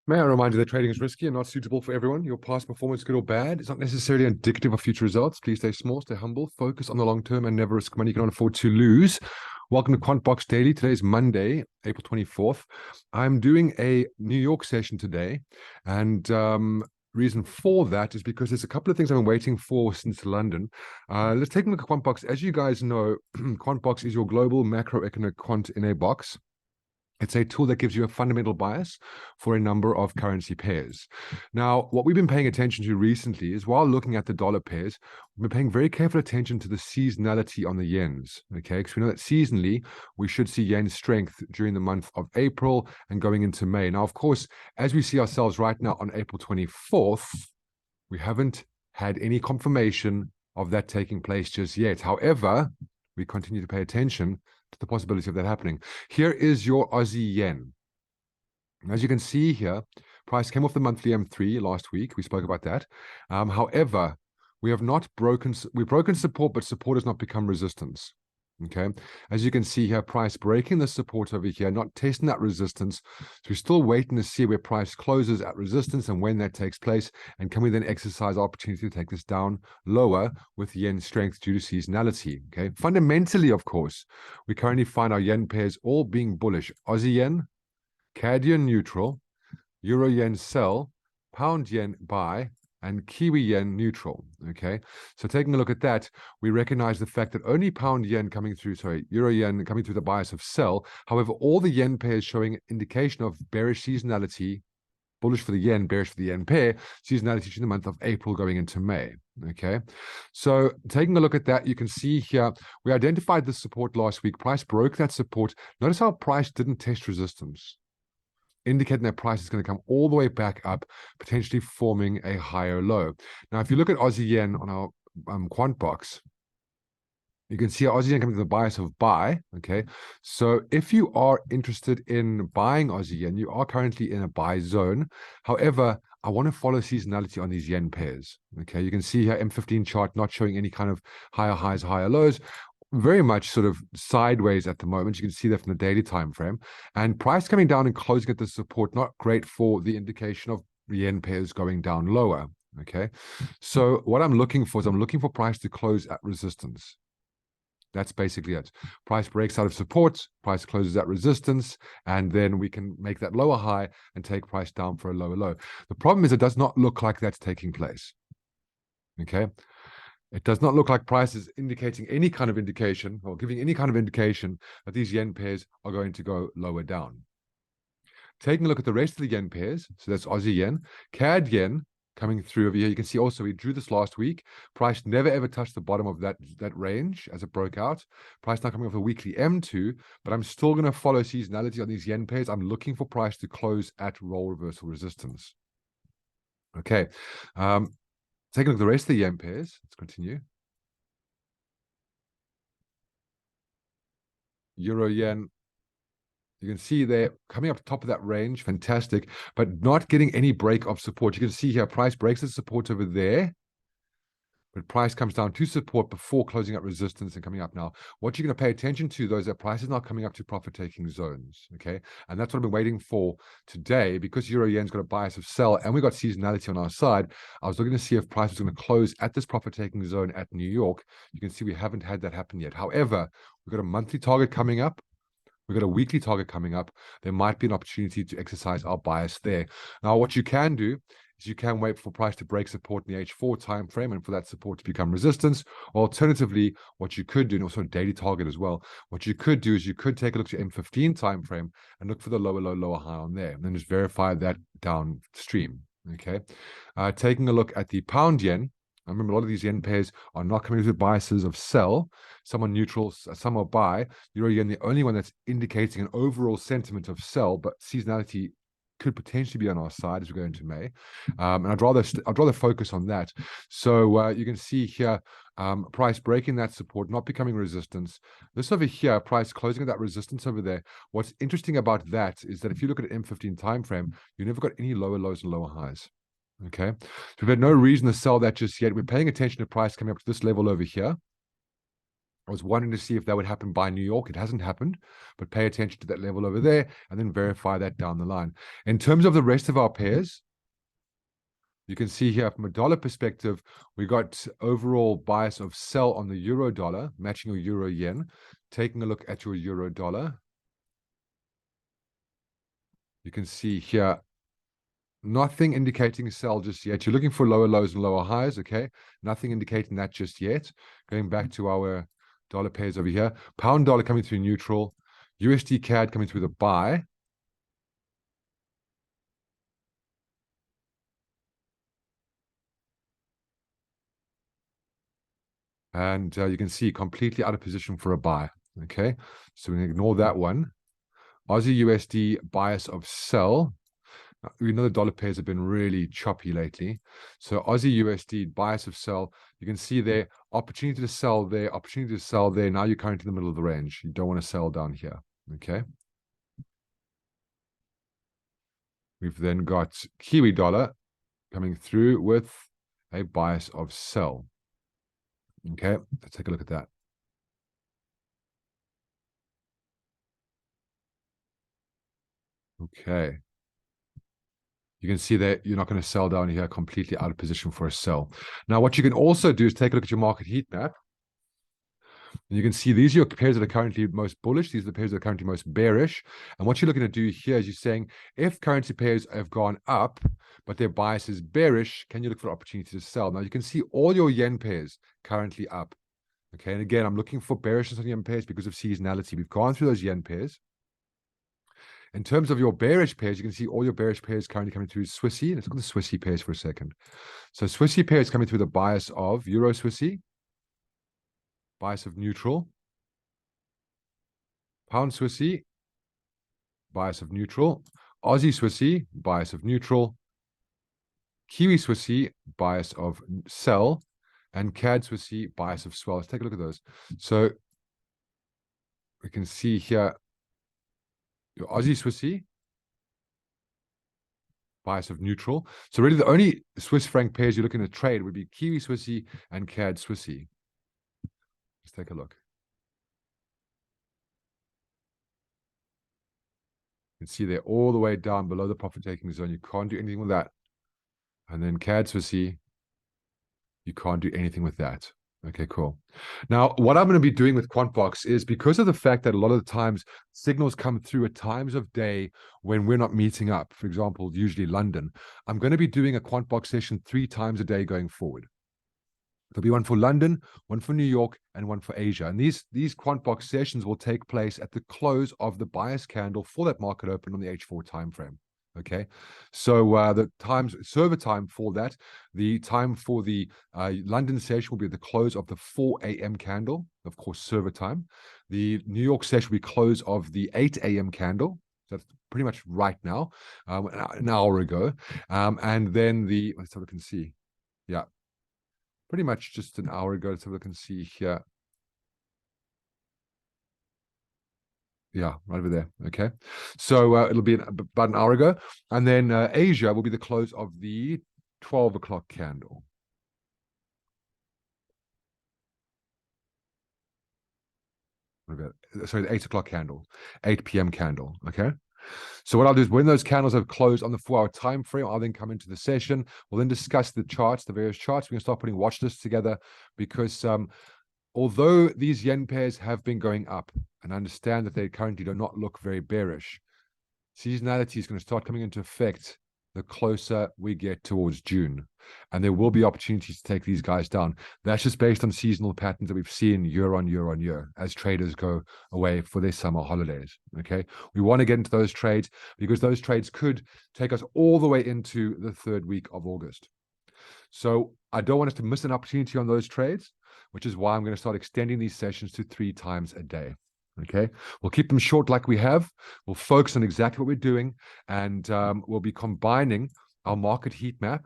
May I remind you that trading is risky and not suitable for everyone. Your past performance, good or bad, is not necessarily indicative of future results. Please stay small, stay humble, focus on the long term, and never risk money you cannot afford to lose. Welcome to QuantBox Daily. Today is Monday, April 24th. I'm doing a New York session today, and reason for that is because there's a couple of things I've been waiting for since London. Let's take a look at QuantBox. As you guys know, QuantBox is your global macroeconomic quant-in-a-box. It's a tool that gives you a fundamental bias for a number of currency pairs. Now, what we've been paying attention to recently is while looking at the dollar pairs, we've been paying very careful attention to the seasonality on the yens, okay? Because we know that seasonally, we should see yen strength during the month of April and going into May. Now, of course, as we see ourselves right now on April 24th, we haven't had any confirmation of that taking place just yet. However, we continue to pay attention to the possibility of that happening. Here is your Aussie yen. As you can see here, price came off the monthly M3 last week. We spoke about that. However, we've broken support, but support has not become resistance. Okay, as you can see here, price breaking the support over here, not testing that resistance. So we're still waiting to see where price closes at resistance and when that takes place. And can we then exercise our opportunity to take this down lower with yen strength due to seasonality? Okay, fundamentally, of course, we currently find our yen pairs all being bullish. Aussie yen, CAD yen neutral, Euro yen sell, pound yen buy, and Kiwi yen neutral. Okay, so taking a look at that, we recognize the fact that only pound yen coming through, Euro yen coming through the bias of sell. However, all the yen pairs showing indication of bearish seasonality, bullish for the yen, bearish for the yen pair, seasonality in the month of April going into May. Okay, so taking a look at that, you can see here, we identified the support last week. Price broke that support. Notice how price didn't test resistance, indicating that price is going to come all the way back up, potentially forming a higher low. Now, if you look at Aussie yen on our QuantBox, you can see Aussie yen coming to the bias of buy. Okay, so if you are interested in buying Aussie yen, you are currently in a buy zone. However, I want to follow seasonality on these yen pairs. Okay, you can see here M15 chart not showing any kind of higher highs, higher lows. Very much sort of sideways at the moment. You can see that from the daily time frame, and price coming down and closing at the support, not great for the indication of the yen pairs going down lower. Okay, so what I'm looking for is I'm looking for price to close at resistance. That's basically it. Price breaks out of support, price closes at resistance, and then we can make that lower high and take price down for a lower low. The problem is it does not look like that's taking place. Okay, it does not look like price is indicating any kind of indication or giving any kind of indication that these yen pairs are going to go lower down. Taking a look at the rest of the yen pairs, so that's Aussie yen, CAD yen coming through over here. You can see also we drew this last week. Price never ever touched the bottom of that range as it broke out. Price now coming off the weekly M2, but I'm still going to follow seasonality on these yen pairs. I'm looking for price to close at role reversal resistance. Okay. Taking a look at the rest of the yen pairs. Let's continue. Euro yen. You can see they're coming up top of that range. Fantastic. But not getting any break of support. You can see here price breaks the support over there. But price comes down to support before closing at resistance and coming up now. What you're going to pay attention to, though, is that price is now coming up to profit-taking zones, okay? And that's what I've been waiting for today. Because Euro Yen's got a bias of sell and we got seasonality on our side, I was looking to see if price was going to close at this profit-taking zone at New York. You can see we haven't had that happen yet. However, we've got a monthly target coming up. We've got a weekly target coming up. There might be an opportunity to exercise our bias there. Now, what you can do is you can wait for price to break support in the H4 time frame and for that support to become resistance. Or alternatively, what you could do, and also a daily target as well, what you could do is you could take a look at your M15 time frame and look for the lower low, lower high on there, and then just verify that downstream. Okay, taking a look at the pound yen. I remember a lot of these yen pairs are not coming with biases of sell. Some are neutral, some are buy. Euro yen, the only one that's indicating an overall sentiment of sell, but seasonality could potentially be on our side as we go into May. And I'd rather focus on that. So you can see here, price breaking that support, not becoming resistance. This over here, price closing at that resistance over there. What's interesting about that is that if you look at an M15 time frame, you never got any lower lows and lower highs. Okay, so we've had no reason to sell that just yet. We're paying attention to price coming up to this level over here. I was wanting to see if that would happen by New York. It hasn't happened, but pay attention to that level over there and then verify that down the line. In terms of the rest of our pairs, you can see here from a dollar perspective, we got overall bias of sell on the euro dollar, matching your euro yen. Taking a look at your euro dollar, you can see here nothing indicating sell just yet. You're looking for lower lows and lower highs, okay? Nothing indicating that just yet. Going back to our dollar pairs over here, pound dollar coming through neutral, USD CAD coming through the buy. And you can see completely out of position for a buy, okay? So we can ignore that one. Aussie USD bias of sell. We know the dollar pairs have been really choppy lately. So Aussie USD bias of sell. You can see there, opportunity to sell there, opportunity to sell there. Now you're currently in the middle of the range. You don't want to sell down here, okay? We've then got Kiwi dollar coming through with a bias of sell. Okay, let's take a look at that. Okay. You can see that you're not going to sell down here, completely out of position for a sell. Now, what you can also do is take a look at your market heat map. And you can see these are your pairs that are currently most bullish. These are the pairs that are currently most bearish. And what you're looking to do here is you're saying, if currency pairs have gone up, but their bias is bearish, can you look for opportunity to sell? Now, you can see all your yen pairs currently up. Okay, and again, I'm looking for bearishness on yen pairs because of seasonality. We've gone through those yen pairs. In terms of your bearish pairs, you can see all your bearish pairs currently coming through Swissy. Let's look at the Swissy pairs for a second. So Swissy pairs coming through the bias of Euro Swissy, bias of neutral, Pound Swissy, bias of neutral, Aussie Swissy, bias of neutral, Kiwi Swissy, bias of sell, and CAD Swissy, bias of swell. Let's take a look at those. So we can see here your Aussie Swissy, bias of neutral. So really the only Swiss franc pairs you're looking to trade would be Kiwi Swissy and CAD Swissy. Let's take a look. You can see they're all the way down below the profit-taking zone. You can't do anything with that. And then CAD Swissy, you can't do anything with that. Okay, cool. Now, what I'm going to be doing with QuantBox is because of the fact that a lot of the times signals come through at times of day when we're not meeting up, for example, usually London, I'm going to be doing a QuantBox session 3 times a day going forward. There'll be one for London, one for New York, and one for Asia. And these QuantBox sessions will take place at the close of the bias candle for that market open on the H4 timeframe. Okay, so the server time for that, the time for the London session will be at the close of the 4 a.m. candle, of course, server time. The New York session will be close of the 8 a.m. candle. So that's pretty much right now, an hour ago. And then let's have a look and see. Yeah, pretty much just an hour ago. Let's have a look and see here. Yeah, right over there. Okay. So it'll be about an hour ago. And then Asia will be the close of the 12 o'clock candle. Sorry, the 8 o'clock candle, 8 p.m. candle. Okay. So what I'll do is when those candles have closed on the 4-hour time frame, I'll then come into the session. We'll then discuss the charts, the various charts. We can start putting watch lists together because although these yen pairs have been going up, and I understand that they currently do not look very bearish, seasonality is going to start coming into effect the closer we get towards June. And there will be opportunities to take these guys down. That's just based on seasonal patterns that we've seen year on year on year as traders go away for their summer holidays. Okay. We want to get into those trades because those trades could take us all the way into the 3rd week of August. So I don't want us to miss an opportunity on those trades, which is why I'm going to start extending these sessions to 3 times a day. Okay, we'll keep them short like we have. We'll focus on exactly what we're doing, and we'll be combining our market heat map.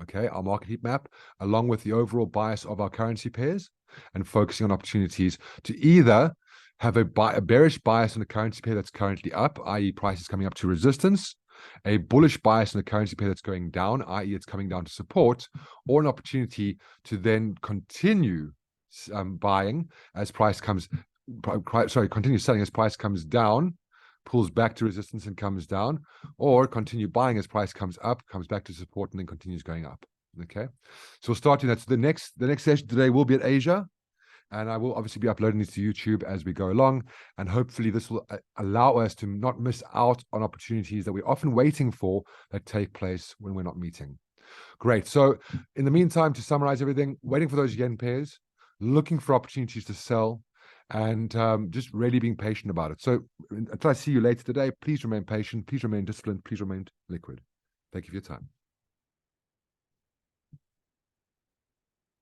Okay, our market heat map, along with the overall bias of our currency pairs, and focusing on opportunities to either have a bearish bias on the currency pair that's currently up, i.e. prices coming up to resistance, a bullish bias on the currency pair that's going down, i.e. it's coming down to support, or an opportunity to then continue buying as price comes, continue selling as price comes down, pulls back to resistance and comes down, or continue buying as price comes up, comes back to support, and then continues going up. Okay, so we'll start doing that. So the next session today will be at Asia, and I will obviously be uploading these to YouTube as we go along, and hopefully this will allow us to not miss out on opportunities that we're often waiting for that take place when we're not meeting. Great. So in the meantime, to summarize everything, waiting for those yen pairs, looking for opportunities to sell, and just really being patient about it. So until I see you later today, please remain patient, please remain disciplined, please remain liquid. Thank you for your time.